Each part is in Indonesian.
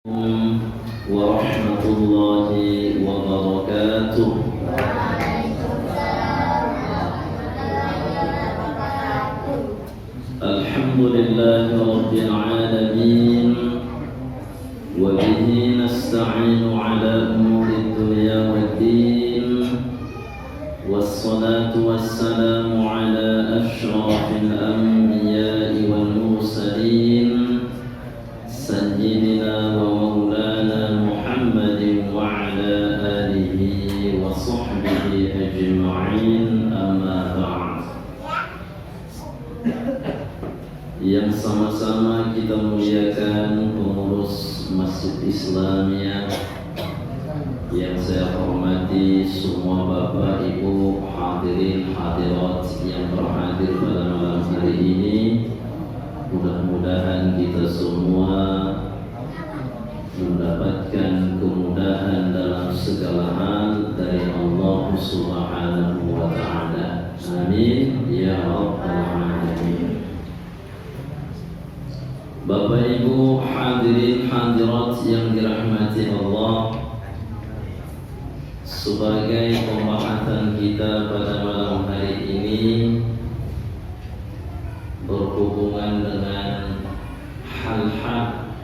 ورحمة الله وبركاته. الحمد لله رب العالمين وبه نستعين على أمور الدنيا والدين والصلاة والسلام على أشرف الأنبياء والمرسلين سيدنا ومولانا محمد وعلى آله وصحبه أجمعين أما بعد. Yang sama-sama kita muliakan pengurus Masjid Islamiyah yang saya hormati, semua Bapak Ibu hadirin hadirat yang berhadir pada malam hari ini. Mudah-mudahan kita semua mendapatkan kemudahan dalam segala hal dari Allah Subhanahu wa Ta'ala. Amin ya rabbal alamin. Bapak Ibu hadirin hadirat yang dirahmati Allah, sebagai pembahasan kita pada malam hari ini berhubungan dengan hal-hal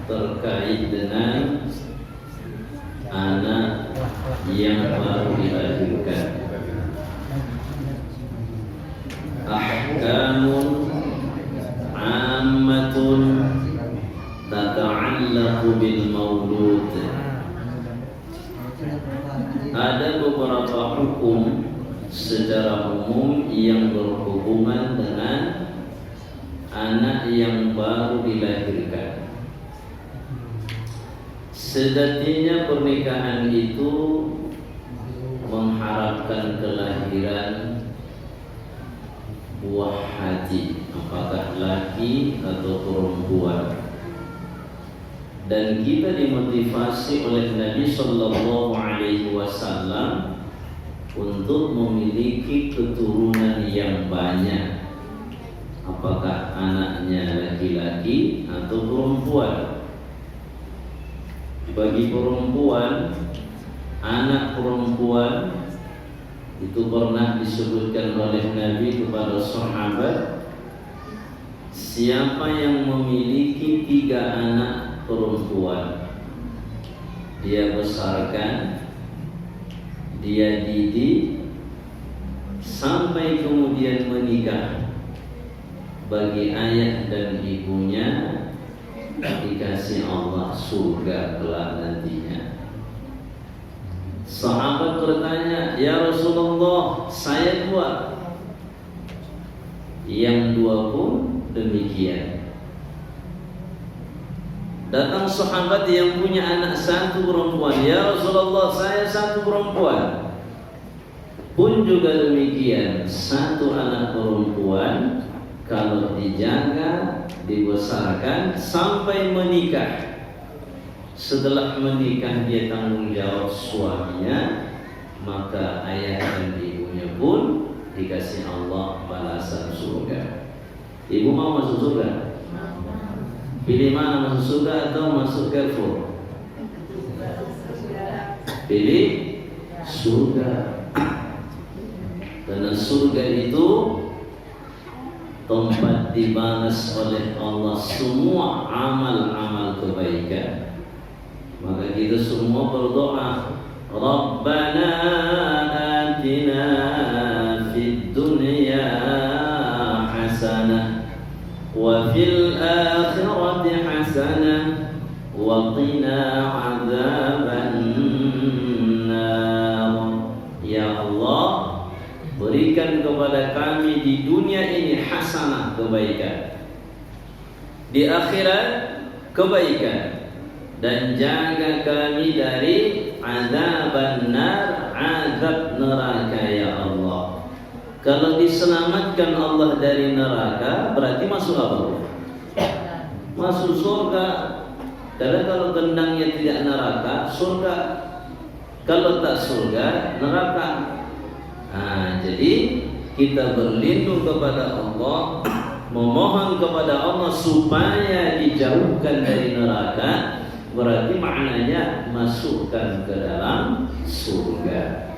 terkait dengan anak yang baru dilahirkan. Ahkamun ammatun tata'allaqu bil maulud. Ada beberapa hukum secara umum yang berhubungan dengan anak yang baru dilahirkan. Sejatinya pernikahan itu mengharapkan kelahiran buah hati, apakah laki atau perempuan. Dan kita dimotivasi oleh Nabi Sallallahu Alaihi Wasallam untuk memiliki keturunan yang banyak, apakah anaknya laki-laki atau perempuan. Bagi perempuan, anak perempuan itu pernah disebutkan oleh Nabi kepada sahabat, siapa yang memiliki 3 anak perempuan, dia besarkan, dia didik sampai kemudian menikah, bagi ayah dan ibunya dikasih Allah surga kelak nantinya. Sahabat bertanya, ya Rasulullah, saya 2. Yang 2 pun demikian. Datang sahabat yang punya anak 1 perempuan, ya Rasulullah, saya 1 perempuan. Pun juga demikian, 1 anak perempuan kalau dijaga, dibesarkan sampai menikah. Setelah menikah dia tanggung jawab suaminya, maka ayah dan ibunya pun dikasih Allah balasan surga. Ibu mau masuk surga? Pilih mana, masuk surga atau masuk kafir? Pilih surga. Karena surga itu tempat dibalas oleh Allah semua amal-amal kebaikan. Maka kita semua berdoa, Rabbana atina fid dunya hasanah wa fil akhirati hasanah wa qina adzaban nar. Ya Allah, berikan kepada kami di dunia ini hasanah, kebaikan, di akhirat kebaikan, dan jaga kami dari azaban nar, azab neraka ya Allah. Kalau diselamatkan Allah dari neraka, berarti masuk apa? Masuk surga. Karena kalau gendangnya tidak neraka, surga. Kalau tak surga, neraka. Jadi kita berlindung kepada Allah memohon kepada Allah supaya dijauhkan dari neraka, berarti maknanya masukkan ke dalam surga.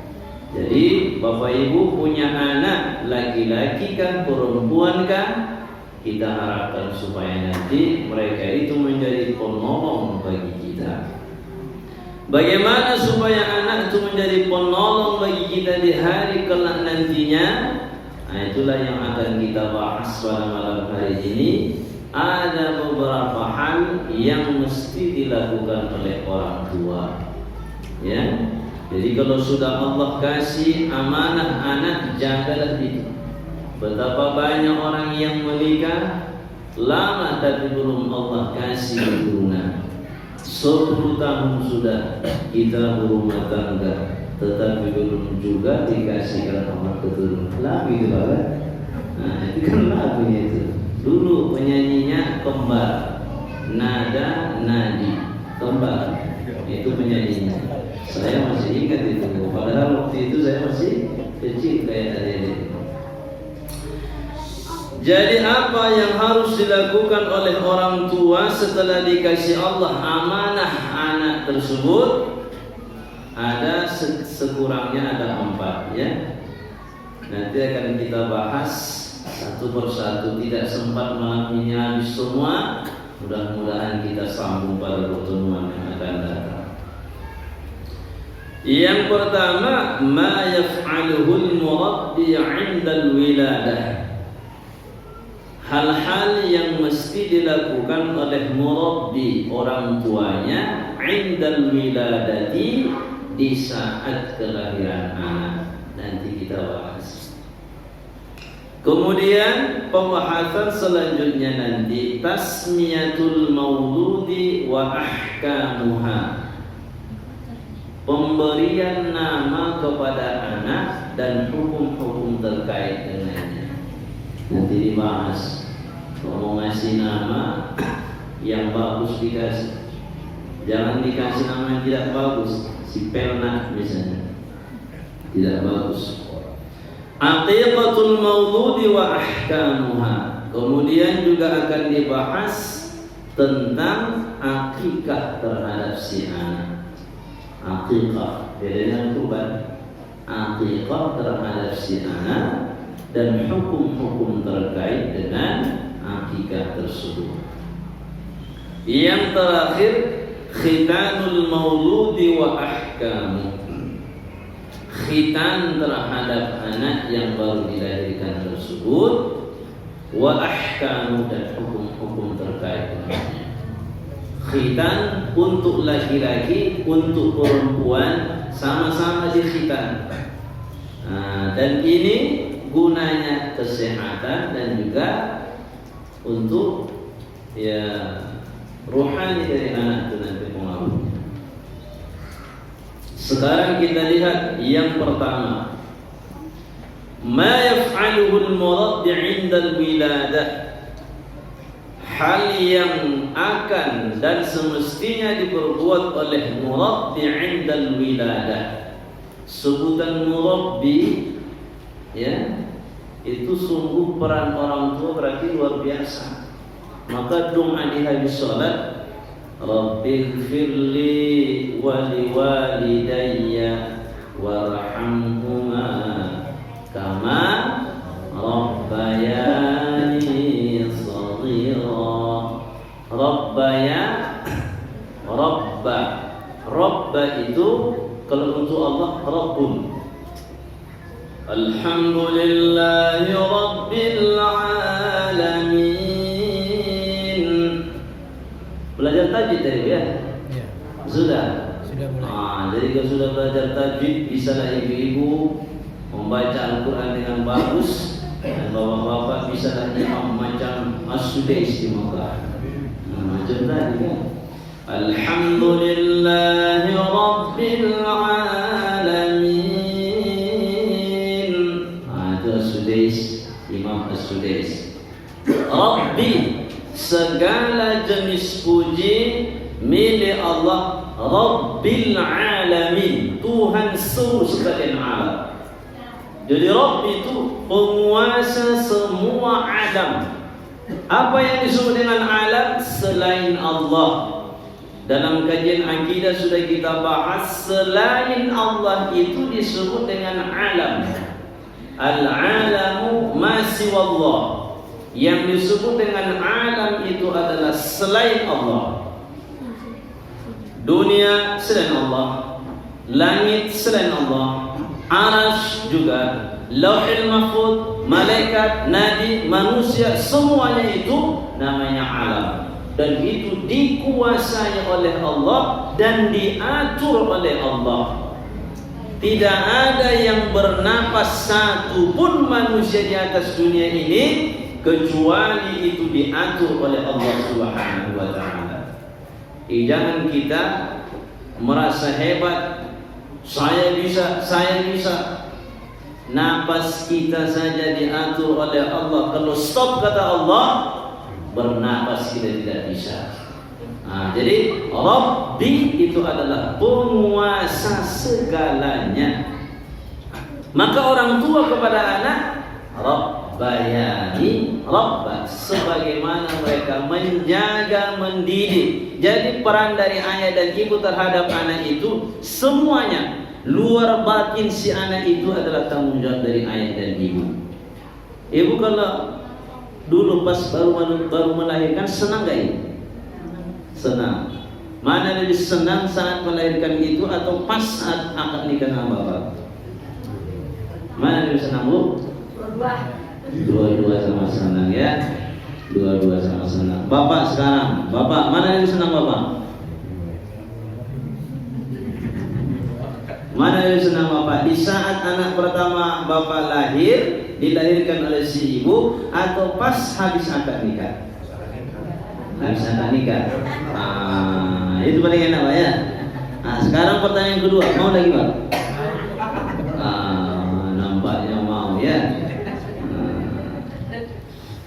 Jadi Bapak Ibu punya anak laki-laki kan, perempuan kan, kita harapkan supaya nanti mereka itu menjadi penolong bagi kita. Bagaimana supaya anak itu menjadi penolong bagi kita di hari kelak nantinya? Nah, itulah yang akan kita bahas pada malam hari ini. Ada beberapa hal yang mesti dilakukan oleh orang tua. Ya. Jadi kalau sudah Allah kasih amanah anak, jagalah itu. Betapa banyak orang yang menikah lama tapi belum Allah kasih keturunan. 10 tahun sudah kita berumah tangga, tetapi belum juga dikasihkan Allah keturunan. Lagu itu kan? Nah, itu kan lagunya itu. Dulu penyanyinya kembar, nada nadi, kembar. Itu penyanyinya. Saya masih ingat itu. Padahal waktu itu saya masih kecil kayak adik-adik. Jadi apa yang harus dilakukan oleh orang tua setelah dikasih Allah amanah anak tersebut? Ada sekurangnya ada 4 ya. Nanti akan kita bahas satu persatu, tidak sempat malam ini habis semua. Mudah-mudahan kita sambung pada pertemuan yang akan datang. Yang pertama, ma yaf'aluhul murabbi 'indal wiladah. Hal-hal yang mesti dilakukan oleh murabbi, orang tuanya, 'indal wiladati, di saat kelahiran anak. Nanti kita bahas. Kemudian pembahasan selanjutnya nanti tasmiyatul mauludi wa ahkamuha. Pemberian nama kepada anak dan hukum-hukum terkait dengannya. Nanti dibahas. Kalau mau ngasih nama yang bagus dikasih. Jangan dikasih nama yang tidak bagus. Si Pelnak misalnya, tidak bagus. Aqiqatul mauludi wa ahkamuha. Kemudian juga akan dibahas tentang akikah terhadap si anak. Akikah, bedanya kurban. Akikah terhadap si anak dan hukum-hukum terkait dengan akikah tersebut. Yang terakhir, khitanul mauludi wa ahkamu. Khitan terhadap anak yang baru dilahirkan tersebut, wa ahkamu, dan hukum-hukum terkait dengannya. Khitan untuk laki-laki, untuk perempuan sama-sama dikhitan. Nah, dan ini gunanya kesehatan dan juga untuk ya ruhani dari anak itu nanti pengaruhnya. Sekarang kita lihat yang pertama, ma yaf'aluhu al-murabbi 'inda al-wiladah. Hal yang akan dan semestinya diperbuat oleh murabbi 'inda al-wiladah. Sebutan murabbi ya, itu sungguh peran orang tua berarti luar biasa. Maka doa di habis salat, Rabbighfirli wa liwalidayya warhamhuma kama rabbayani shaghira. Rabba itu kalau untuk Allah Rabbun. Alhamdulillahi Rabbil Alamin. Belajar tajwid tadi ya? Ya. Sudah mulai. Jadi kalau sudah belajar tajwid, bisalah ibu-ibu membaca Al-Quran dengan bagus, dan bapak-bapak bisalah imam macam As-Sudais di Mekah. Macam tadi kan? Alhamdulillahi Rabbil Alamin. Itu As-Sudais, Imam As-Sudais. Rabbi, segala jenis puji milik Allah. Rabbil Alamin, Tuhan seluruh sekalian alam. Jadi Rabb itu penguasa semua alam. Apa yang disebut dengan alam selain Allah? Dalam kajian akidah sudah kita bahas, selain Allah itu disebut dengan alam. Al-alamu ma siwallah. Yang disebut dengan alam itu adalah selain Allah. Dunia selain Allah, langit selain Allah, arasy juga, lauhil mahfuz, malaikat, nabi, manusia, semuanya itu namanya alam. Dan itu dikuasai oleh Allah dan diatur oleh Allah. Tidak ada yang bernapas satu pun manusia di atas dunia ini kecuali itu diatur oleh Allah Subhanahu wa taala. Jangan kita merasa hebat, saya bisa. Napas kita saja diatur oleh Allah. Kalau stop kata Allah, bernapas kita tidak bisa. Jadi Rabbi itu adalah penguasa segalanya. Maka orang tua kepada anak, Rabbayani Rabba, sebagaimana mereka menjaga, mendidik. Jadi peran dari ayah dan ibu terhadap anak itu semuanya, luar batin si anak itu adalah tanggung jawab dari ayah dan ibu. Ibu kalau dulu pas baru melahirkan senang gak ibu? Senang. Mana lebih senang saat melahirkan itu atau pas saat akad nikah dengan bapak? Mana lebih senang bu? Dua-dua sama senang ya. Dua-dua sama senang. Bapak sekarang, bapak mana lebih senang bapak? Mana lebih senang bapak? Di saat anak pertama bapak lahir, dilahirkan oleh si ibu, atau pas habis akad nikah? Habis akad nikah. Itu paling enak pak ya. Sekarang pertanyaan kedua, mau lagi pak? Nampaknya mau ya.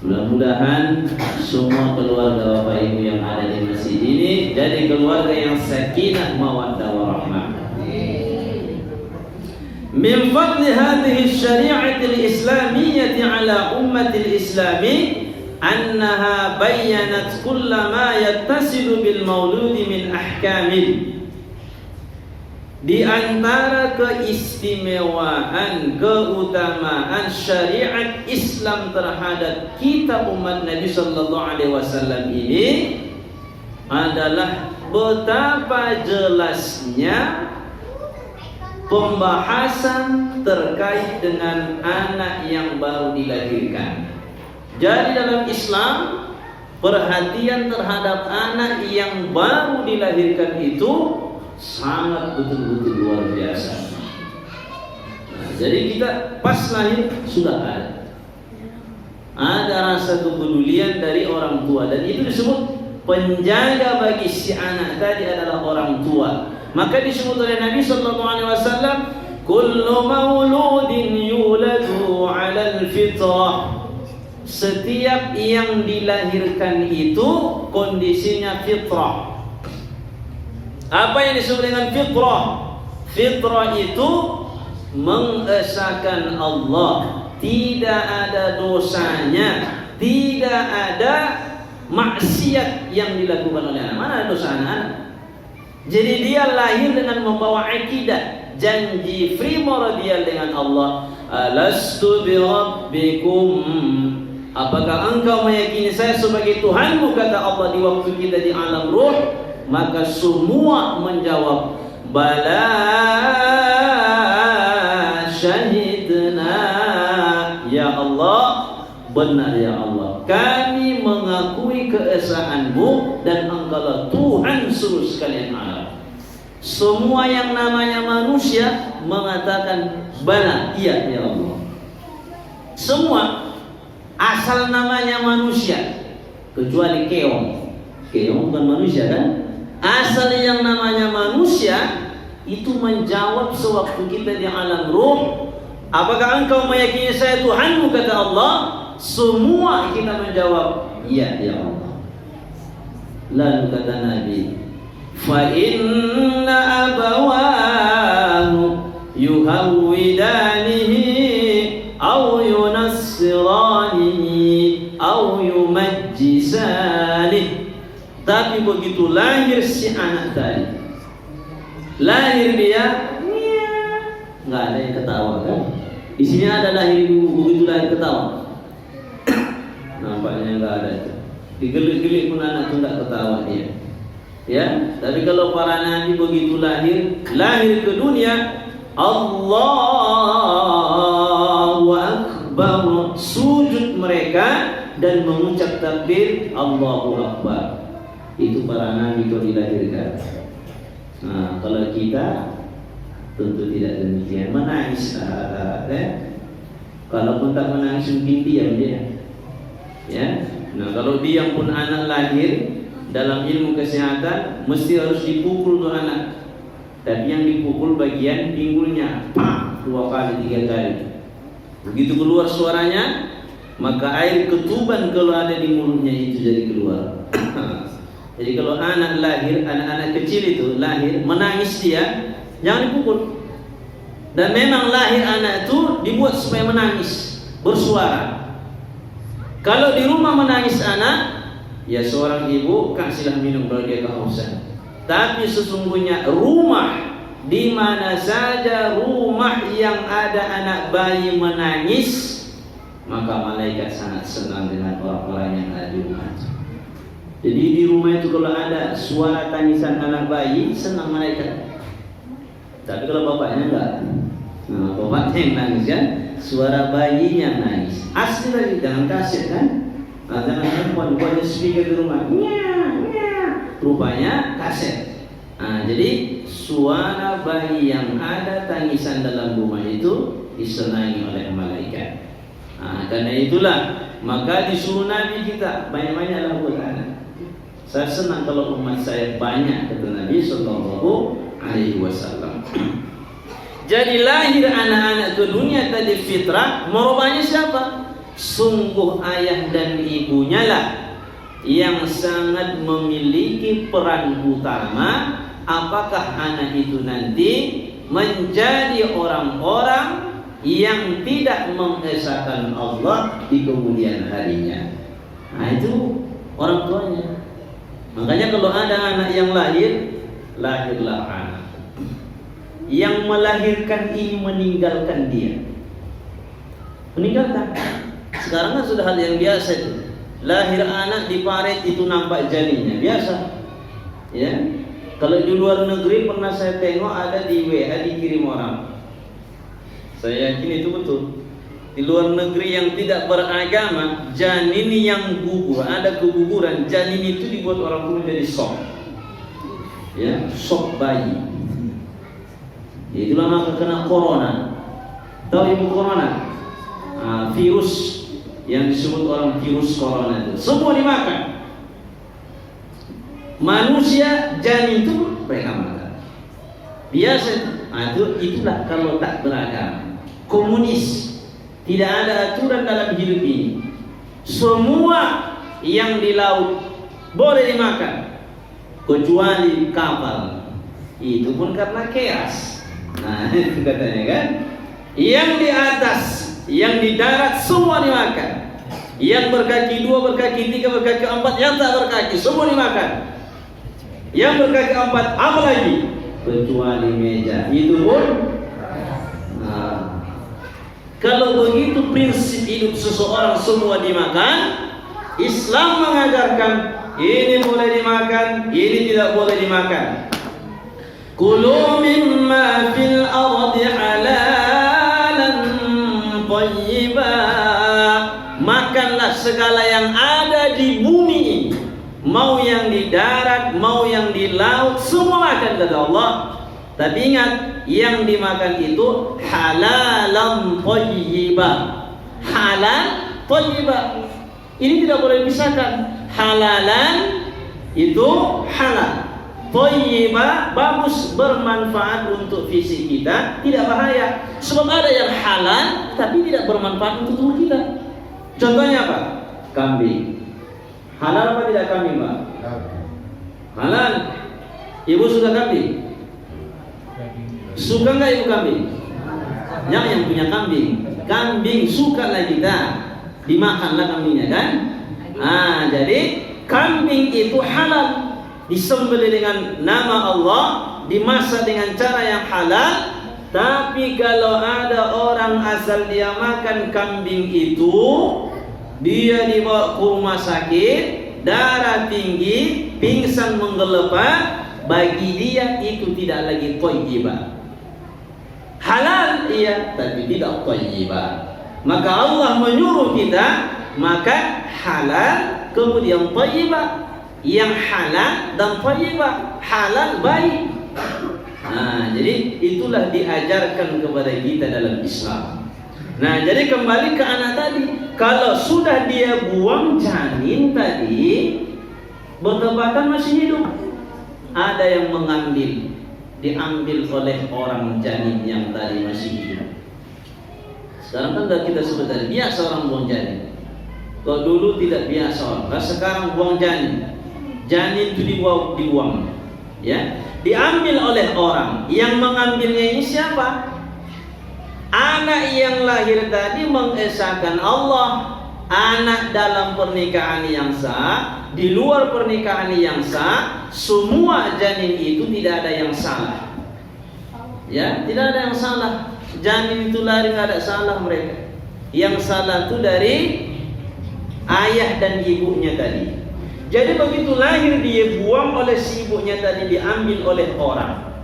Mudah-mudahan semua keluarga bapak ibu yang ada di masjid ini jadi keluarga yang sakinah mawaddah warahmah. Min fadli hadhihi syari'ah al-islamiyyah 'ala ummah al-islami annaha bayyanat kulla ma yattasilu bil mauludi min ahkamil. Di antara keistimewaan, keutamaan syariat Islam terhadap kita umat Nabi sallallahu alaihi wasallam ini adalah betapa jelasnya pembahasan terkait dengan anak yang baru dilahirkan. Jadi dalam Islam, perhatian terhadap anak yang baru dilahirkan itu sangat betul-betul luar biasa. Jadi kita pas lahir sudah ada rasa kepedulian dari orang tua, dan itu disebut penjaga bagi si anak tadi adalah orang tua. Maka disebut oleh Nabi sallallahu alaihi wasallam, kullu mauludin yuladu 'ala al-fitrah. Setiap yang dilahirkan itu kondisinya fitrah. Apa yang disebut dengan fitrah? Fitrah itu mengesahkan Allah, tidak ada dosanya, tidak ada maksiat yang dilakukan oleh anak. Mana ada dosa anak? Jadi dia lahir dengan membawa akidah, janji primordial dengan Allah. Alastu bi rabbikum, apakah engkau meyakini saya sebagai Tuhanmu, kata Allah di waktu kita di alam ruh. Maka semua menjawab, bala syahidna ya Allah, benar ya Allah, kami mengakui keesaanmu dan engkaulah Tuhan seluruh sekalian alam. Semua yang namanya manusia mengatakan bala, iya ya Allah. Semua asal namanya manusia, kecuali keong. Keong bukan manusia kan? Asal yang namanya manusia itu menjawab sewaktu kita di alam ruh, apakah engkau meyakini saya Tuhanmu, kata Allah. Semua kita menjawab, iya ya Allah. Lalu kata Nabi, fa inna abawahu yuhawwidanihi aw yunassiranihi aw yumajjisanihi Tapi begitu lahir si anak tadi, lahir dia, nggak ada yang ketawa kan? Di sini ada lahir ibu, begitu lahir ketawa. Nampaknya nggak ada itu. Digelik-gelik pun anak itu nggak ketawa dia. Ya, tapi kalau para nabi begitu lahir ke dunia, Allahu Akbar, sujud mereka dan mengucap takbir Allahu Akbar. Itu para nabi kalau dilahirkan. Nah, kalau kita tentu tidak demikian, menangis kalaupun tak menangis mungkin diam dia. Ya, nah kalau diam pun anak lahir dalam ilmu kesehatan mesti harus dipukul tuh anak. Tapi yang dipukul bagian pinggulnya, 2 kali 3 kali. Begitu keluar suaranya, maka air ketuban kalau ada di mulutnya itu jadi keluar. Jadi kalau anak lahir, anak-anak kecil itu lahir menangis dia, jangan dipukul. Dan memang lahir anak itu dibuat supaya menangis, bersuara. Kalau di rumah menangis anak, ya seorang ibu kasihlah minum kalau dia kehausan. Tapi sesungguhnya rumah di mana saja rumah yang ada anak bayi menangis, maka malaikat sangat senang dengan orang-orang yang ada di rumah itu. Jadi di rumah itu kalau ada suara tangisan anak bayi, senang malaikat. Tapi kalau bapaknya enggak, nah, bapaknya yang nangis kan, suara bayinya nangis. Asli lagi, jangan kaset kan? Nah, jangan handphone, buatnya speaker di rumah, rupanya kaset. Nah, jadi suara bayi yang ada tangisan dalam rumah itu disenangi oleh malaikat. Nah, karena itulah maka disuruh Nabi kita banyak-banyaklah buat anak. Saya senang kalau umat saya banyak, kata Nabi Sallallahu Alaihi Wasallam. Jadi lahir anak-anak ke dunia tadi fitrah, merubahnya siapa? Sungguh ayah dan ibunya lah yang sangat memiliki peran utama. Apakah anak itu nanti menjadi orang-orang yang tidak mengesahkan Allah di kemudian harinya. Nah itu orang tuanya. Makanya kalau ada anak yang lahirlah anak yang melahirkan ini meninggalkan dia. Meninggalkan. Sekarang kan sudah hal yang biasa itu. Lahir anak di paret itu nampak janinnya, biasa. Ya. Kalau di luar negeri pernah saya tengok ada di WA dikirim orang. Saya yakin itu betul. Di luar negeri yang tidak beragama, janin yang gugur, ada keguguran, janin itu dibuat orang tua menjadi shock. Ya, shock bayi. Itulah maka kena corona. Tahu ibu corona? Virus yang disebut orang virus corona itu semua dimakan. Manusia janin itu mereka makan. Biasa itulah kalau tak beragama. Komunis. Tidak ada aturan dalam hidup ini. Semua yang di laut boleh dimakan, kecuali kapal. Itu pun karena chaos. Nah, itu katanya kan. Yang di atas, yang di darat semua dimakan. Yang berkaki 2, berkaki 3, berkaki 4, yang tak berkaki semua dimakan. Yang berkaki 4 apa lagi? Kecuali meja. Itu pun. Kalau begitu prinsip hidup seseorang semua dimakan, Islam mengajarkan ini boleh dimakan, ini tidak boleh dimakan. Kulu mimma fil ardi halalan thayyiba. Makanlah segala yang ada di bumi, mau yang di darat, mau yang di laut, semua makan kata Allah. Tapi ingat, yang dimakan itu halalan thayyiba. Halal thayyiba. Ini tidak boleh dipisahkan. Halalan itu halal. Thayyiba bagus, bermanfaat untuk fisik kita, tidak bahaya. Sebab ada yang halal tapi tidak bermanfaat untuk tubuh kita. Contohnya apa? Kambing. Halal apa tidak kambing, Pak? Halal. Ibu suka kambing? Suka nggak ibu kambing? Yang punya kambing, kambing suka lah kita, dimakanlah kambingnya kan? Jadi kambing itu halal, disembelih dengan nama Allah, dimasak dengan cara yang halal. Tapi kalau ada orang asal dia makan kambing itu, dia dibawa ke rumah sakit, darah tinggi, pingsan menggelepak, bagi dia itu tidak lagi thayyibah. Halal iya, tapi tidak thayyibah. Maka Allah menyuruh kita makan halal kemudian thayyibah. Yang halal dan thayyibah. Halal baik. Nah, jadi itulah diajarkan kepada kita dalam Islam. Nah, jadi kembali ke anak tadi, kalau sudah dia buang janin tadi, bertepatan masih hidup, ada yang diambil oleh orang janin yang tadi masih hidup. Sekarang kan sudah kita sebut tadi, biasa orang buang janin. Kalau dulu tidak biasa orang, sekarang buang janin. Janin itu dibuang, ya, diambil oleh orang. Yang mengambilnya ini siapa? Anak yang lahir tadi mengesahkan Allah. Anak dalam pernikahan yang sah, di luar pernikahan yang sah, semua janin itu tidak ada yang salah. Ya, tidak ada yang salah. Janin itu lahir tidak ada salah mereka. Yang salah itu dari ayah dan ibunya tadi. Jadi begitu lahir dia buang oleh si ibunya tadi, diambil oleh orang.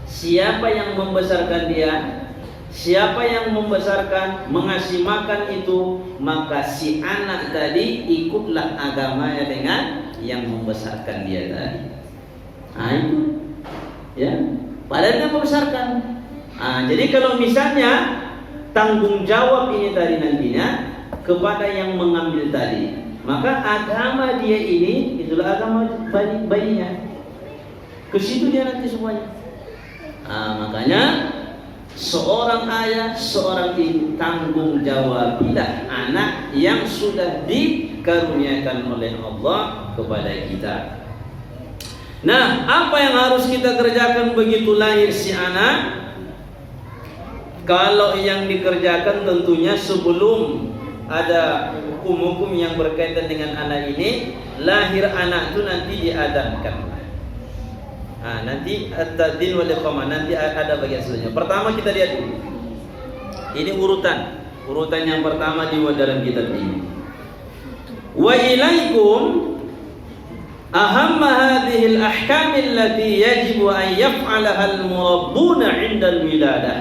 Siapa yang membesarkan dia? Siapa yang membesarkan, mengasih makan itu, maka si anak tadi ikutlah agamanya dengan yang membesarkan dia tadi. Nah itu, ya, padahal dia membesarkan. Nah, jadi kalau misalnya tanggung jawab ini tadi nantinya kepada yang mengambil tadi, maka agama dia ini itulah agama bayinya. Ke situ dia nanti semuanya. Nah, makanya seorang ayah, seorang ibu tanggung jawabilah anak yang sudah dikaruniakan oleh Allah kepada kita. Nah, apa yang harus kita kerjakan begitu lahir si anak? Kalau yang dikerjakan tentunya sebelum ada hukum-hukum yang berkaitan dengan anak ini, lahir anak itu nanti diadabkan. Nah, nanti at-tadin wal iqamah, nanti ada bagian selanjutnya. Pertama kita lihat dulu. Ini urutan yang pertama di dalam kitab ini. Wa ilaikum ahamma hadhihi al-ahkam allati yajibu an yaf'alaha al-murabbuna 'inda al-wiladah.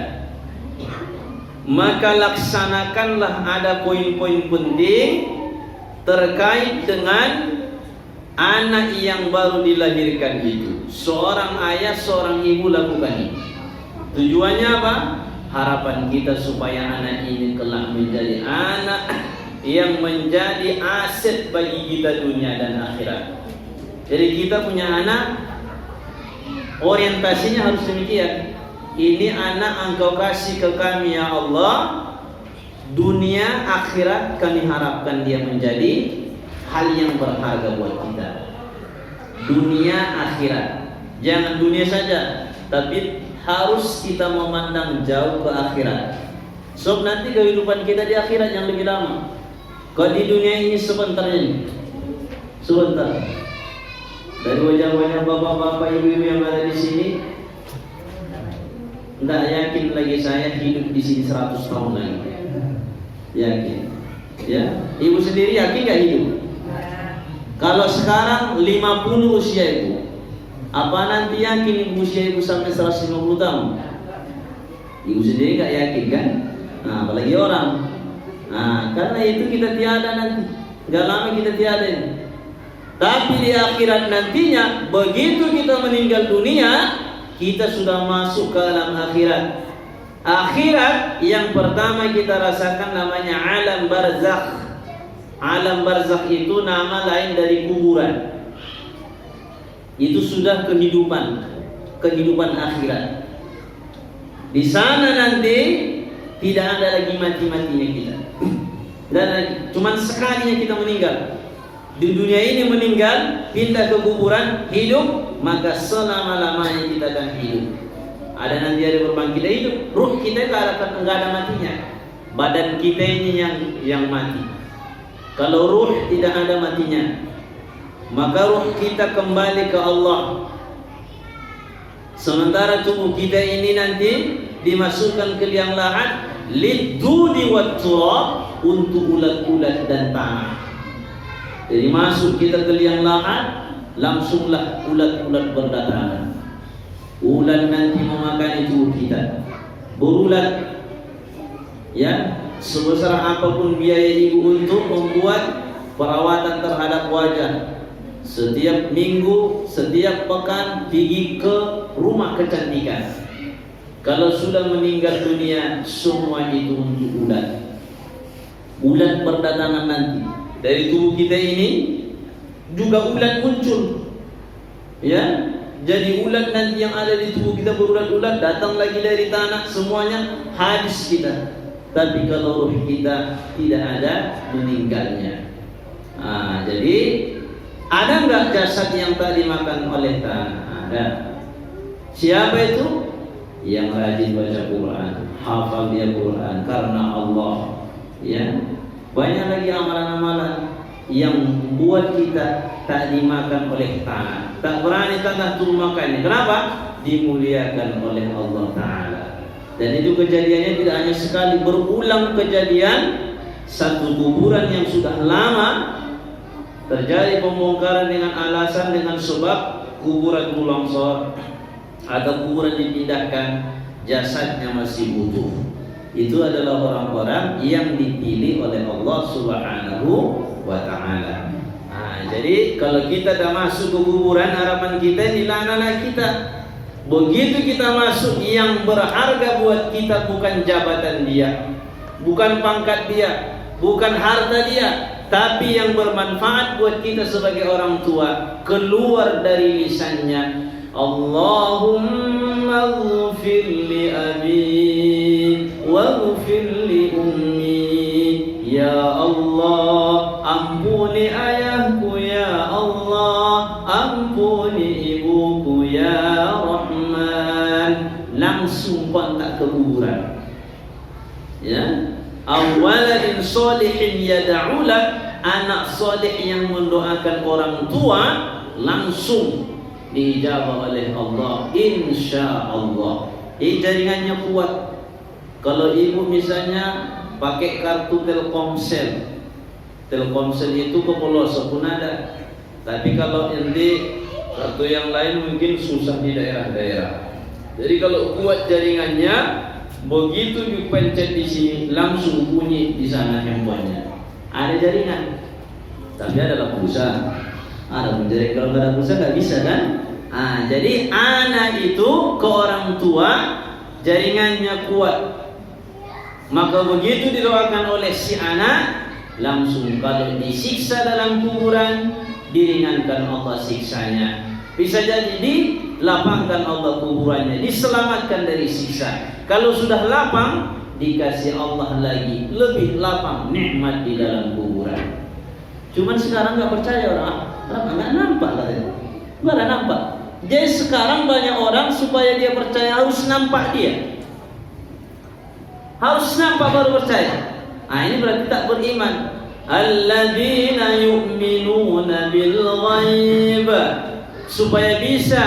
Maka laksanakanlah ada poin-poin penting terkait dengan anak yang baru dilahirkan itu. Seorang ayah, seorang ibu lakukan ini. Tujuannya apa? Harapan kita supaya anak ini kelak menjadi anak yang menjadi aset bagi kita dunia dan akhirat. Jadi kita punya anak, orientasinya harus demikian. Ini anak engkau kasih ke kami ya Allah, dunia akhirat kami harapkan dia menjadi hal yang berharga buat kita. Dunia akhirat, jangan dunia saja, tapi harus kita memandang jauh ke akhirat. Sebab nanti kehidupan kita di akhirat yang lebih lama. Kalau di dunia ini sebentar. Dari wajah-wajah bapak-bapak, ibu-ibu yang ada di sini, tidak yakin lagi saya hidup di sini 100 tahun lagi. Yakin? Ya, ibu sendiri yakin gak hidup? Kalau sekarang 50 usia ibu, apa nanti yakin ibu usia ibu sampai 150 tahun? Ibu sendiri gak yakin kan? Nah, apalagi orang. Nah, karena itu kita tiada nanti. Gak lama kita tiada ini. Tapi di akhirat nantinya, begitu kita meninggal dunia, kita sudah masuk ke alam akhirat. Akhirat yang pertama kita rasakan namanya alam barzakh. Alam barzakh itu nama lain dari kuburan. Itu sudah kehidupan akhirat. Di sana nanti tidak ada lagi mati-matinya kita. Dan cuma sekalinya kita meninggal. Di dunia ini meninggal, pindah ke kuburan, hidup, maka selama-lamanya kita akan hidup. Ada nanti ada berbangkit hidup. Ruh kita enggak ada matinya. Badan kita ini yang mati. Kalau ruh tidak ada matinya. maka ruh kita kembali ke Allah. Sementara tubuh kita ini nanti dimasukkan ke liang lahat, lidudi wat turab, untuk ulat-ulat dan tanah. Jadi masuk kita ke liang lahat, langsunglah ulat-ulat berdatangan. Ulat nanti memakan tubuh kita, berulat, ya, sebesar apapun biaya ibu untuk membuat perawatan terhadap wajah. Setiap minggu, setiap pekan pergi ke rumah kecantikan. Kalau sudah meninggal dunia, semua itu untuk ulat. Ulat berdatangan nanti. Dari tubuh kita ini juga ulat muncul, ya. Jadi ulat nanti yang ada di tubuh kita berulat-ulat, datang lagi dari tanah, semuanya habis kita. Tapi kalau ruh kita tidak ada meninggalnya. Jadi ada enggak jasad yang tak dimakan oleh tanah? Ada. Siapa itu? Yang rajin baca Quran, hafal dia Quran karena Allah, ya. Banyak lagi amalan-amalan yang buat kita tak dimakan oleh tanah, tak berani tanah turun makannya. Kenapa? Dimuliakan oleh Allah Ta'ala. Dan itu kejadiannya tidak hanya sekali, berulang kejadian. Satu kuburan yang sudah lama terjadi pembongkaran dengan alasan, dengan sebab kuburan longsor atau kuburan dipindahkan, jasadnya masih utuh. Itu adalah orang-orang yang dipilih oleh Allah Subhanahu wa Ta'ala. Jadi kalau kita dah masuk ke kuburan, harapan kita inilah anak-anak kita. Begitu kita masuk, yang berharga buat kita bukan jabatan dia, bukan pangkat dia, bukan harta dia, tapi yang bermanfaat buat kita sebagai orang tua, keluar dari lisannya, Allahumma ighfir li abi waghfir li ummi, ya Allah, ampuni ayahku ya Allah, ampuni ibuku ya Rahman. Langsung kontak ke kuburan, ya. Awaladin solihin yada'ulah, anak soleh yang mendoakan orang tua langsung diijabah oleh Allah, insya Allah. Jaringannya kuat. Kalau ibu misalnya pakai kartu Telkomsel, Telkomsel itu ke pelosok pun ada. Tapi kalau nanti kartu yang lain mungkin susah di daerah-daerah. Jadi kalau kuat jaringannya, begitu dipencet di sini langsung bunyi di sana handphonenya. Ada jaringan, tapi ada pulsa. Ada jaringan, kalau nggak ada pulsa nggak bisa kan? Jadi anak itu ke orang tua jaringannya kuat. Maka begitu didoakan oleh si anak, langsung kalau disiksa dalam kuburan, diringankan Allah siksanya. Bisa jadi dilapangkan Allah kuburannya, diselamatkan dari siksa. Kalau sudah lapang, dikasih Allah lagi lebih lapang nikmat di dalam kuburan. Cuman sekarang nggak percaya orang, nggak nampak katanya, nggak nampak. Jadi sekarang banyak orang supaya dia percaya harus nampak dia, harus nampak baru percaya. Ini berarti tak beriman. Alladzina yu'minuna bil ghaib, supaya bisa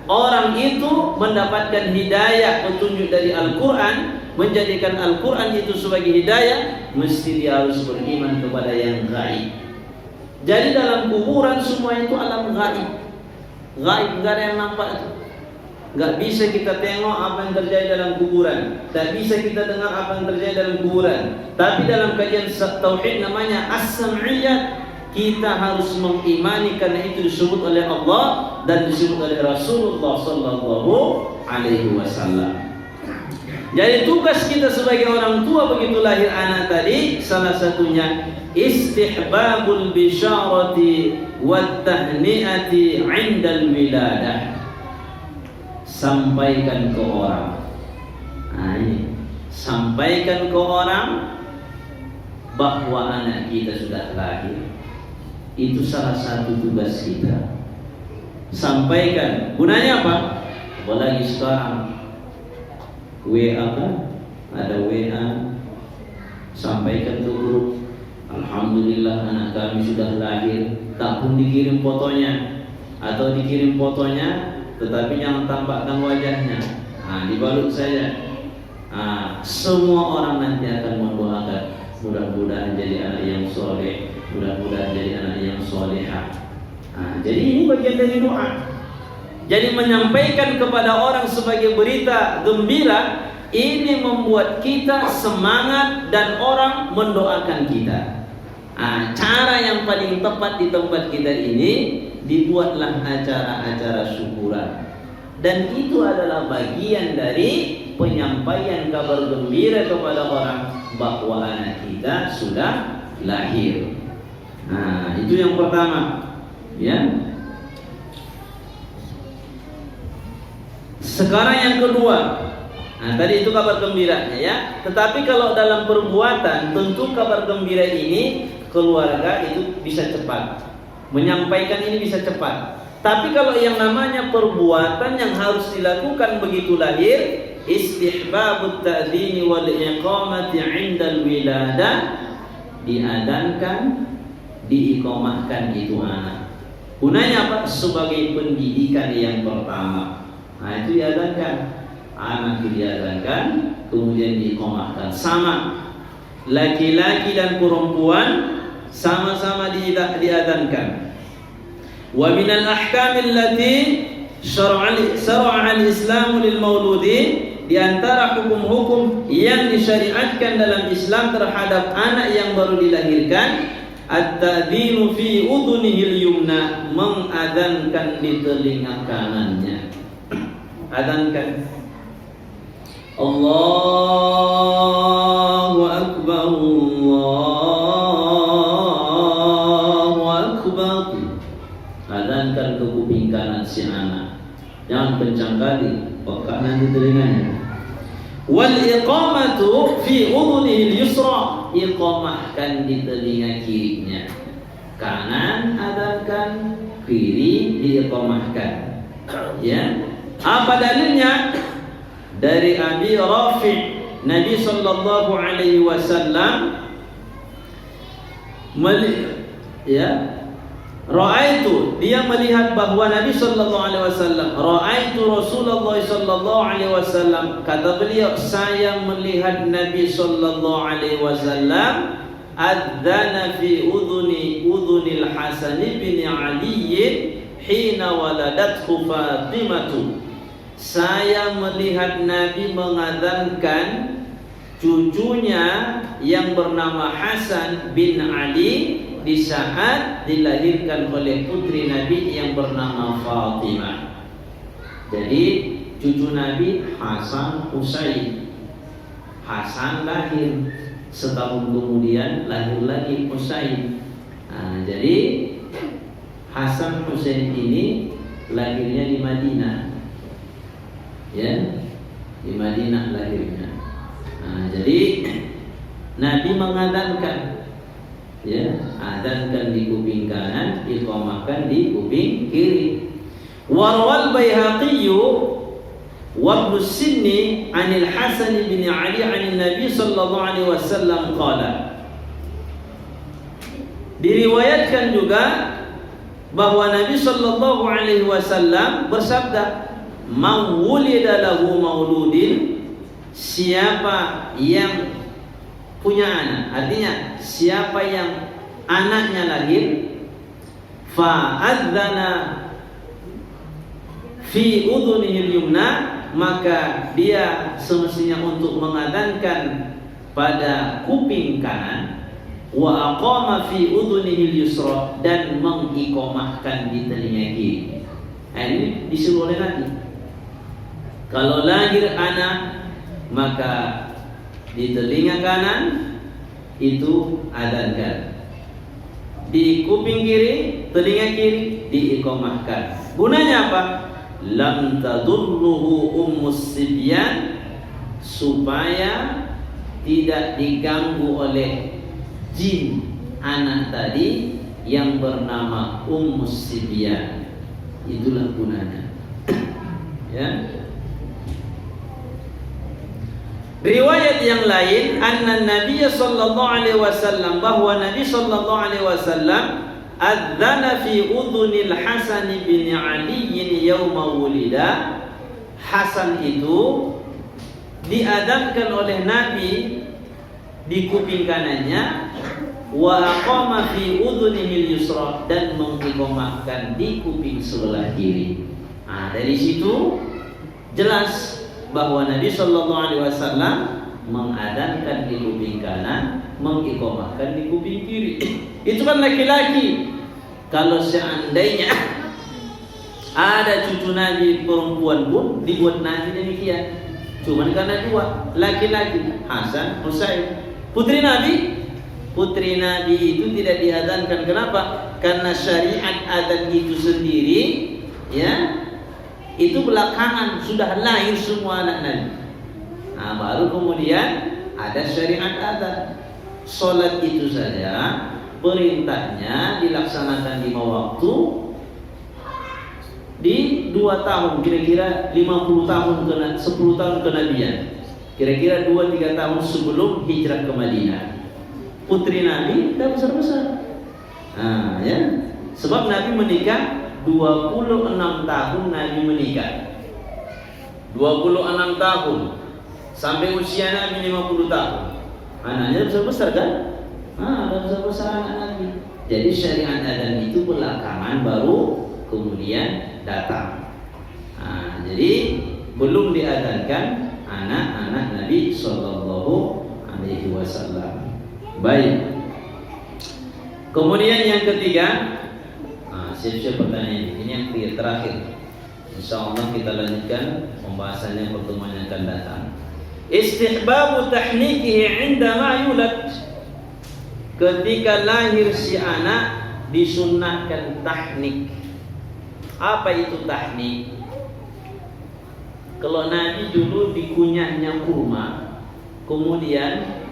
orang itu mendapatkan hidayah, petunjuk dari Al-Quran, menjadikan Al-Quran itu sebagai hidayah, mesti dia harus beriman kepada yang gaib. Jadi dalam kuburan semua itu alam gaib. Gaib, gak ada yang nampak itu. Gak bisa kita tengok apa yang terjadi dalam kuburan, tak bisa kita dengar apa yang terjadi dalam kuburan. Tapi dalam kajian tauhid namanya as-sam'iyat, kita harus mengimani karena itu disebut oleh Allah dan disebut oleh Rasulullah sallallahu alaihi wasallam. Jadi tugas kita sebagai orang tua begitu lahir anak tadi, salah satunya istihbabul bisyarati wat tahni'ati 'indal wiladah. Sampaikan ke orang. Ini sampaikan ke orang bahwa anak kita sudah lahir. Itu salah satu tugas kita. Sampaikan. Gunanya apa? Apalagi sekarang WA kan? Ada WA. Sampaikan ke grup. Alhamdulillah anak kami sudah lahir. tak pun dikirim fotonya, atau dikirim fotonya tetapi jangan tampakkan wajahnya, dibalut saja. Semua orang nanti akan mendoakan, mudah-mudahan jadi anak yang soleh, mudah-mudahan jadi anak yang solehah. Jadi ini bagian dari doa. Jadi menyampaikan kepada orang sebagai berita gembira, ini membuat kita semangat dan orang mendoakan kita. Cara yang paling tepat di tempat kita ini, dibuatlah acara-acara syukuran. Dan itu adalah bagian dari penyampaian kabar gembira kepada orang bahwa anak kita sudah lahir. Itu yang pertama, ya. Sekarang yang kedua, tadi itu kabar gembiranya, ya. Tetapi kalau dalam perbuatan, tentu kabar gembira ini keluarga itu bisa cepat, menyampaikan ini bisa cepat. Tapi kalau yang namanya perbuatan yang harus dilakukan begitu lahir, istihbabut ta'dzini wal iqamati 'indal wiladah, diadankan, diiqamahkan itu anak. Gunanya apa? Sebagai pendidikan yang pertama. Itu diadankan, anak itu diadankan, kemudian diiqamahkan. Sama, laki-laki dan perempuan sama-sama diadankan. Wa minal ahkamil lati syara'al Islam lil mauludin, di antara hukum-hukum yang disyariatkan dalam Islam terhadap anak yang baru dilahirkan, at-ta'dzinu fi udhunihil yumna, mengadankan di telinga kanannya. Adankan, Allahu akbar, Allahu akbar. Adankan ke kuping kanan si anak, jangan kencang kali, kanan di telinganya. Wal iqamatu fi udhunihil yusra, iqamahkan di telinga kirinya. Kanan adankan, kiri diiqamahkan. Ya, apa dalilnya? Dari Abi Rafi', Nabi sallallahu alaihi wasallam Ra'aitu, dia melihat bahwa Nabi sallallahu alaihi wasallam, ra'aitu Rasulullah sallallahu alaihi wasallam, kata beliau, saya melihat Nabi sallallahu alaihi wasallam adzana fi udhunil Hasan bin Ali hina waladathu Fatimatu. Saya melihat Nabi mengadzankan cucunya yang bernama Hasan bin Ali di saat dilahirkan oleh putri Nabi yang bernama Fatimah. Jadi cucu Nabi Hasan Husain. Hasan lahir, setahun kemudian lahir lagi Husain. Jadi Hasan Husain ini lahirnya di Madinah, ya, di Madinah lahirnya. Jadi Nabi mengadankan, ya, adankan di kuping kanan, iqamahkan di kuping kiri. Warwal Baihaqi wa Ibnu Sinni 'anil Hasan bin Ali 'anil Nabi sallallahu alaihi wasallam qala. Diriwayatkan juga bahwa Nabi sallallahu alaihi wasallam bersabda, "Man wulida lahu mauludin," siapa yang punya anak, artinya siapa yang anaknya lahir, fa'adzana fi udhunihil yumna, maka dia semestinya untuk mengadankan pada kuping kanan, wa aqama fi udhunihil yusra, dan mengiqamahkan di telinga kiri. Ini disuruh oleh Nabi. Kalau lahir anak, maka di telinga kanan itu adankan, di kuping kiri, telinga kiri diiqamahkan. Gunanya apa? Lam tadurruhu ummus sibyan, supaya tidak diganggu oleh jin anak tadi yang bernama ummus sibyan. Itulah gunanya. Ya. Riwayat yang lain, anna Nabi sallallahu alaihi wasallam, bahwa Nabi sallallahu alaihi wasallam adzana fi udhunil Hasan bin Ali yauma wulida. Hasan itu diadzankan oleh Nabi di kuping kanannya, wa aqama fi udhunihil yusra, dan mengiqamahkan di kuping sebelah kiri. Nah, dari situ jelas bahwa Nabi sallallahu alaihi wasallam mengadzankan di kuping kanan, mengiqamahkan di kuping kiri. Itu kan laki-laki. Kalau seandainya ada cucu Nabi perempuan pun dibuat Nabi demikian. Cuman karena dua, laki-laki Hasan, Husain. Putri Nabi itu tidak diadzankan. Kenapa? Karena syariat adzan itu sendiri, ya, itu belakangan, sudah lahir semua anak Nabi. Nah, baru kemudian ada syariat adzan. Salat itu saja perintahnya dilaksanakan 5 waktu di 2 tahun, kira-kira 50 tahun 10 tahun kenabian, kira-kira 2-3 tahun sebelum hijrah ke Madinah. Putri Nabi dah besar-besar. Nah, ya. Sebab Nabi menikah 26 tahun. Nabi menikah 26 tahun sampai usia Nabi 50 tahun. Anaknya besar-besar kan? Dah besar-besar anak Nabi. Jadi syariat adzan itu belakangan baru kemudian datang. Jadi belum diadzankan anak-anak Nabi sallallahu alaihi wasallam. Baik. Kemudian yang ketiga, siap-siap pertanyaan ini yang terakhir. Insyaallah kita lanjutkan pembahasannya pertemuan yang akan datang. Istihbabu tahnikihi 'indama yulad. Ketika lahir si anak disunnahkan tahnik. Apa itu tahnik? Kalau Nabi dulu dikunyahnya kurma, kemudian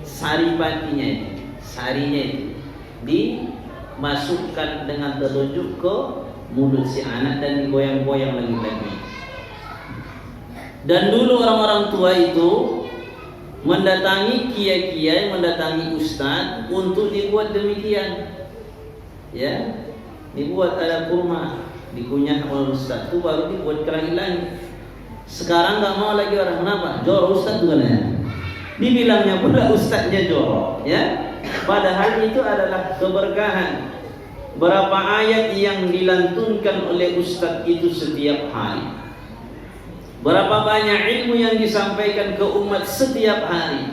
saripatinya, sarinya itu dimasukkan dengan telunjuk ke mulut si anak dan digoyang-goyang lagi. Dan dulu orang-orang tua itu mendatangi kiai-kiai, mendatangi ustaz untuk dibuat demikian. Ya, dibuat ada kurma, dikunyah oleh ustaz itu baru dibuat kelangi-langi. Sekarang nggak mau lagi orang. Kenapa? Jorok ustaz tuh kan. Dibilangnya pula ustaznya jorok, ya. Padahal itu adalah keberkahan. Berapa ayat yang dilantunkan oleh ustaz itu setiap hari. Berapa banyak ilmu yang disampaikan ke umat setiap hari.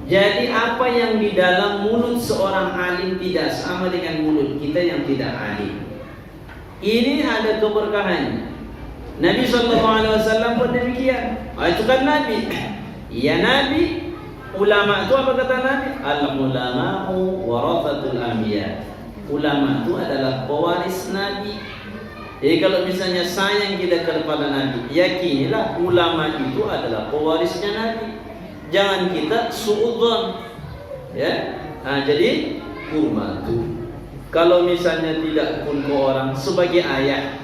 Jadi apa yang di dalam mulut seorang alim tidak sama dengan mulut kita yang tidak alim. Ini ada keberkahan. Nabi SAW pun demikian. Itu kan Nabi. Ya Nabi. Ulama itu apa kata Nabi? Al-ulama'u warathatul anbiya. Ulama itu adalah pewaris Nabi. Jadi kalau misalnya sayang kita kepada Nabi, yakinilah ulama itu adalah pewarisnya Nabi. Jangan kita suudzon, ya. Jadi kurma itu, kalau misalnya tidak pun ke orang sebagai ayah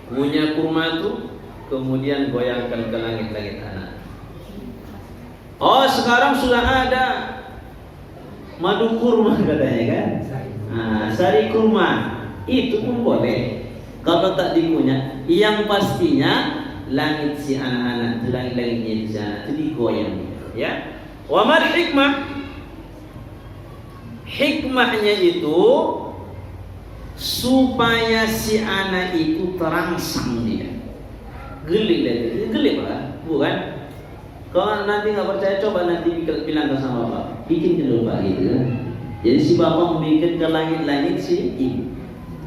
punya kurma itu, kemudian goyangkan ke langit-langit anak. Oh, sekarang sudah ada madu kurma katanya kan? Sari kurma itu pun boleh. Kalau tak dikunyah, yang pastinya langit si anak-anak, langit-langitnya di sana itu digoyang, ya. Wa mal hikmah? Hikmahnya itu supaya si anak itu terangsang dia. Geli Pak, bukan? Kalau nanti nggak percaya, coba nanti bilang ke sama Bapak, bikin dulu Pak gitu. Jadi si Bapak membikin ke langit-langit si ibu.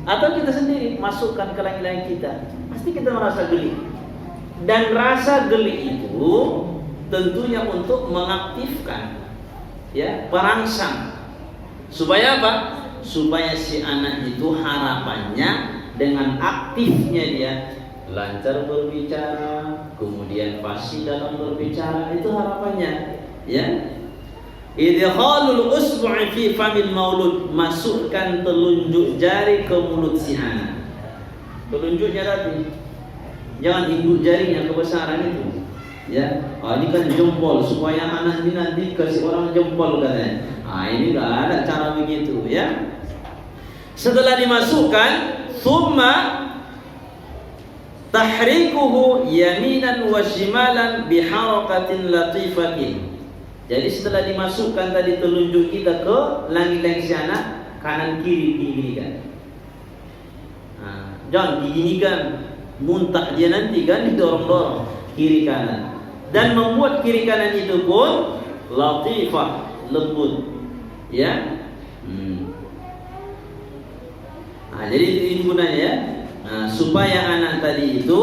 Atau kita sendiri masukkan ke langit-langit kita, pasti kita merasa geli. Dan rasa geli itu tentunya untuk mengaktifkan, ya, perangsang. Supaya apa? Supaya si anak itu harapannya dengan aktifnya dia lancar berbicara, kemudian fasih dalam berbicara, itu harapannya, ya. Idkhalul usbu'i fi famil maulud, masukkan telunjuk jari ke mulut si anak. Telunjuknya tadi, jangan induk jarinya kebesaran itu, ya. Ini kan jempol, supaya anak ini nanti kasih orang jempol katanya. Ini enggak ada cara begitu, ya. Setelah dimasukkan, thumma tahrikuhu yaminan wa shimalan biharakatin latifatin. Jadi setelah dimasukkan tadi telunjuk kita ke langit-langit sana, kanan kiri diginikan. Jangan diginikan, muntah dia nanti kan, didorong-dorong kiri kanan. Dan membuat kiri kanan itu pun latifah, lembut. Ya. Jadi itu gunanya ya. Supaya anak tadi itu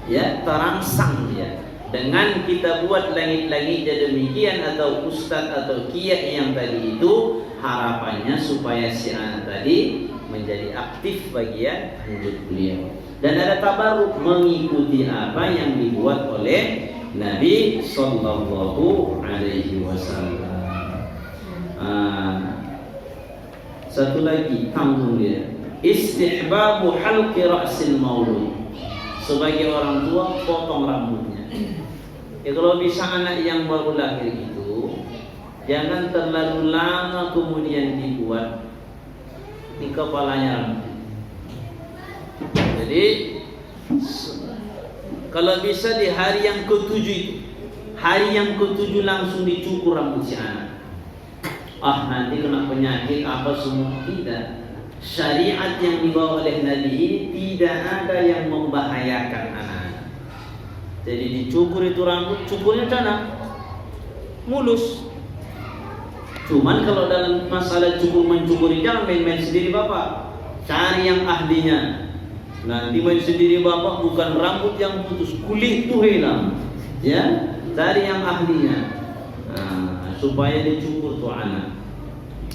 ya terangsang ya. Dengan kita buat langit-langit demikian, atau ustaz atau kiai yang tadi itu, harapannya supaya si anak tadi menjadi aktif bagian hidup beliau. Dan ada tabaruk mengikuti apa yang dibuat oleh Nabi Sallallahu Alaihi Wasallam. Satu lagi tanggung dia, istihbabu halqi ra'sil maulud. Sebagai orang tua potong rambutnya. Ya, kalau bisa anak yang baru lahir itu jangan terlalu lama kemudian dibuat di kepalanya rambut. Jadi kalau bisa di hari yang ketujuh itu, hari yang ketujuh langsung dicukur rambut si anak. Nanti kena penyakit apa semua, tidak. Syariat yang dibawa oleh Nabi ini tidak ada yang membahayakan anak-anak. Jadi dicukur itu rambut, cukurnya sana mulus. Cuman kalau dalam masalah cukur-mencukuri, jangan main-main sendiri bapak. Cari yang ahlinya. Nanti main sendiri bapak, bukan rambut yang putus, kulit itu hilang. Ya, cari yang ahlinya. Supaya dicukur tuh anak.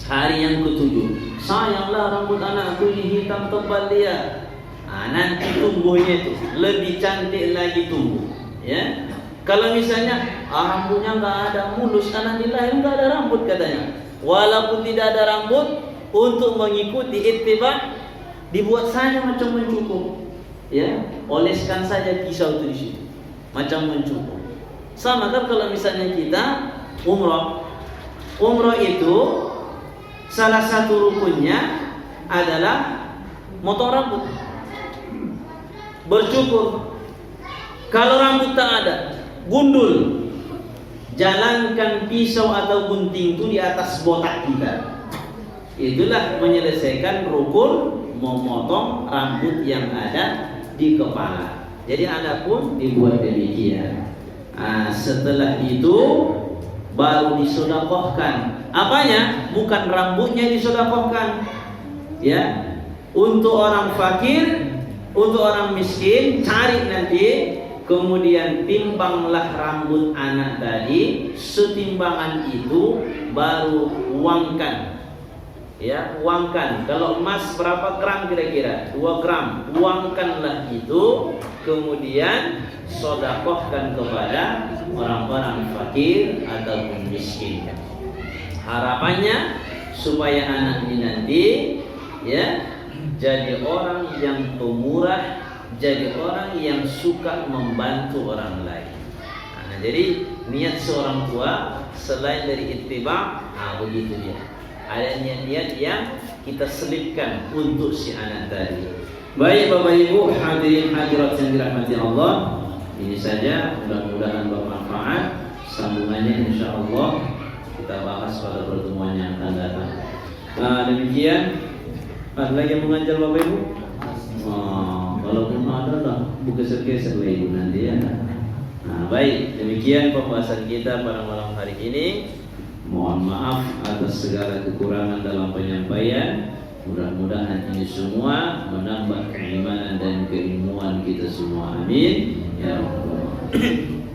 Hari yang ketujuh, sayanglah rambut anakku ini hitam tebal dia. Nanti tumbuhnya itu lebih cantik lagi tumbuh. Ya, kalau misalnya rambutnya nggak ada, mulus, anak dilahir nggak ada rambut katanya. Walaupun tidak ada rambut, untuk mengikuti ittiba dibuat saja macam mencukur. Ya, oleskan saja pisau itu di situ, macam mencukur. Sama kan kalau misalnya kita umroh itu salah satu rukunnya adalah motong rambut, bercukur. Kalau rambut tak ada, gundul. Jalankan pisau atau gunting itu di atas botak kita. Itulah menyelesaikan rukun memotong rambut yang ada di kepala. Jadi anak pun dibuat demikian. Setelah itu baru disedekahkan. Apanya? Bukan rambutnya disedekahkan. Ya. Untuk orang fakir, untuk orang miskin, cari nanti, kemudian timbanglah rambut anak tadi, setimbangan itu baru uangkan. Ya, uangkan. Kalau emas berapa gram kira-kira? 2 gram. Uangkanlah itu, kemudian sedekahkan kepada orang-orang fakir ataupun miskin. Harapannya supaya anak ini nanti ya jadi orang yang pemurah, jadi orang yang suka membantu orang lain. Jadi niat seorang tua selain dari ittiba, begitu dia. Ada niat-niat yang kita selipkan untuk si anak tadi. Baik Bapak Ibu hadirin hadirat yang dirahmati Allah, ini saja, mudah-mudahan bermanfaat. Sambungannya insyaallah kita bahas pada pertemuan yang akan datang. Demikian. Ada lagi yang mengajar Bapak Ibu? Walaupun ada lah, geser-geser lah Ibu nanti ya. Baik, demikian pembahasan kita pada malam hari ini. Mohon maaf atas segala kekurangan dalam penyampaian. Mudah-mudahan ini semua menambah keimanan dan keilmuan kita semua. Amin ya rabbal alamin.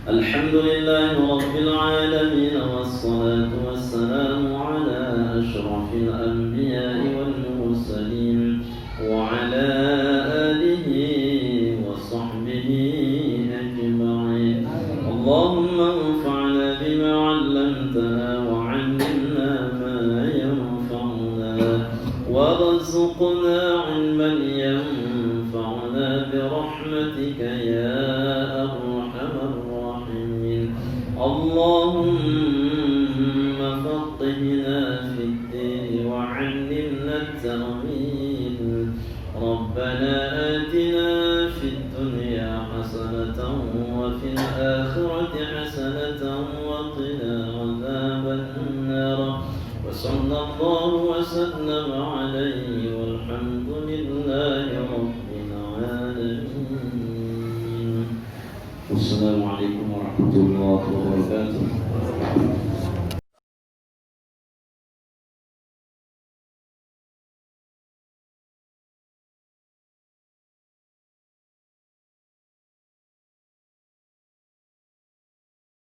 Alhamdulillah rabbil alamin, wassalatu wassalamu ala asyrafil anbiya'i wal mursalin wa ala alihi wa sahbihi ajma'in. Allahumma anfa'na bima 'allamtana wa 'allimna ma yanfa'una warzuqna 'ilman yanfa'una bi rahmatika ya arhamar rahimin. Allahumma faqqihna fid din wa 'allimna التأويل ربنا آتنا في الدنيا حسنة وفي الآخرة حسنة وقنا عذاب النار وصلى الله وسلم عليه والحمد لله رب العالمين. والسلام عليكم ورحمة الله وبركاته.